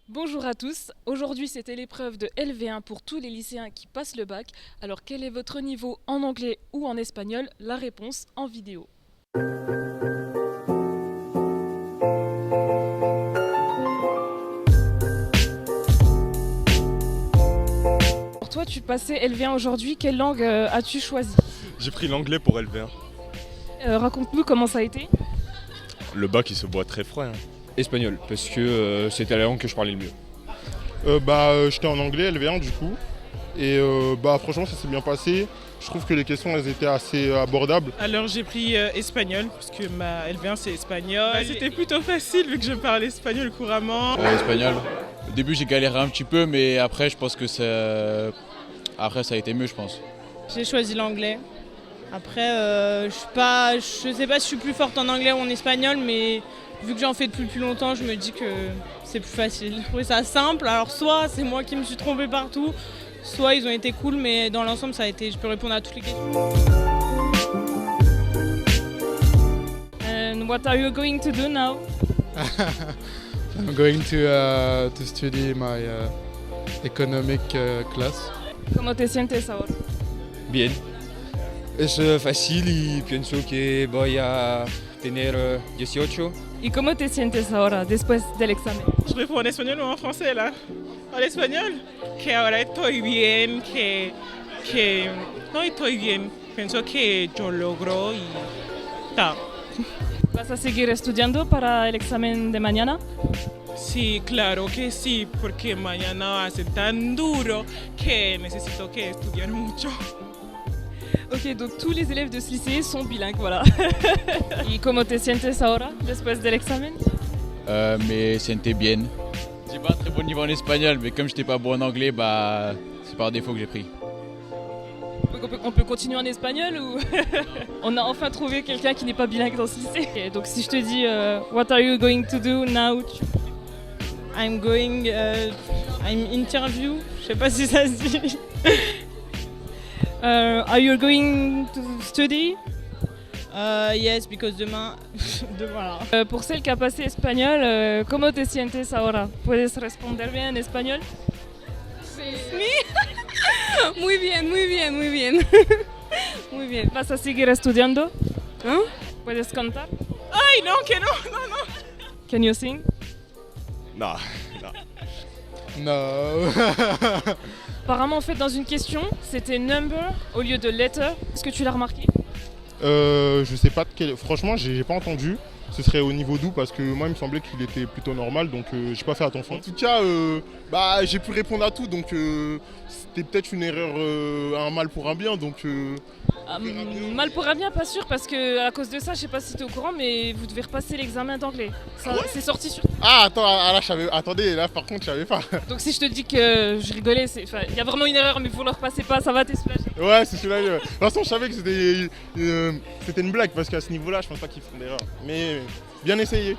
Bonjour à tous, aujourd'hui c'était l'épreuve de LV1 pour tous les lycéens qui passent le bac. Alors quel est votre niveau en anglais ou en espagnol? La réponse en vidéo. Pour toi tu passais LV1 aujourd'hui, quelle langue as-tu choisi? J'ai pris l'anglais pour LV1. Raconte-nous comment ça a été. Le bac il se boit très frais. Espagnol, parce que c'était la langue que je parlais le mieux. J'étais en anglais LV1 du coup. Et franchement ça s'est bien passé. Je trouve que les questions elles étaient assez abordables. Alors j'ai pris espagnol, parce que ma LV1 c'est espagnol. C'était plutôt facile vu que je parle espagnol couramment. Espagnol. Au début j'ai galéré un petit peu, mais après je pense que après ça a été mieux je pense. J'ai choisi l'anglais. Après, je sais pas si je suis plus forte en anglais ou en espagnol, mais vu que j'en fais depuis plus longtemps, je me dis que c'est plus facile. Je trouvais ça simple, alors soit c'est moi qui me suis trompée partout, soit ils ont été cool, mais dans l'ensemble ça a été, je peux répondre à toutes les questions. And what are you going to do now? I'm going to study my economic class. Comment te sientes ahora? Bien. Es fácil y pienso que voy a tener 18. ¿Y cómo te sientes ahora después del examen? Je réponds en espagnol ou en français là? En espagnol? Que ahora estoy bien, no estoy bien. Pienso que yo logro y ta. ¿Vas a seguir estudiando para el examen de mañana? Sí, claro que sí, porque mañana va a ser tan duro que necesito que estudiar mucho. Ok, donc tous les élèves de ce lycée sont bilingues, voilà. ¿Y cómo te sientes ahora después del examen? Me sentais bien. J'ai pas un très bon niveau en espagnol, mais comme j'étais pas bon en anglais, c'est par défaut que j'ai pris. On peut continuer en espagnol ou on a enfin trouvé quelqu'un qui n'est pas bilingue dans ce lycée. Okay, donc si je te dis what are you going to do now? I'm interview, je sais pas si ça se dit. Are you going to study? Yes, because demain. Pour celle qui a passé espagnol, ¿cómo te sientes ahora? ¿Puedes responder bien en español? Sí. Muy bien. Muy bien. ¿Vas a seguir estudiando? Hein? ¿Puedes cantar? Ay, no, que no. Can you sing? Non. No. Apparemment, en fait, dans une question, c'était number au lieu de letter. Est-ce que tu l'as remarqué? Je sais pas de quel. Franchement j'ai pas entendu. Ce serait au niveau d'où parce que moi il me semblait qu'il était plutôt normal donc j'ai pas fait attention. En tout cas j'ai pu répondre à tout donc c'était peut-être une erreur, un mal pour un bien donc Mal pour un bien, pas sûr, parce que à cause de ça, je sais pas si tu es au courant, mais vous devez repasser l'examen d'anglais. Ça, c'est sorti sur. Ah attends, là attendez, là par contre je savais pas. Donc si je te dis que je rigolais, il y a vraiment une erreur, mais vous ne le repassez pas, ça va, t'es soulagé. Ouais c'est celui-là. De toute façon je savais que c'était une blague parce qu'à ce niveau là je pense pas qu'ils font d'erreur. Mais bien essayé.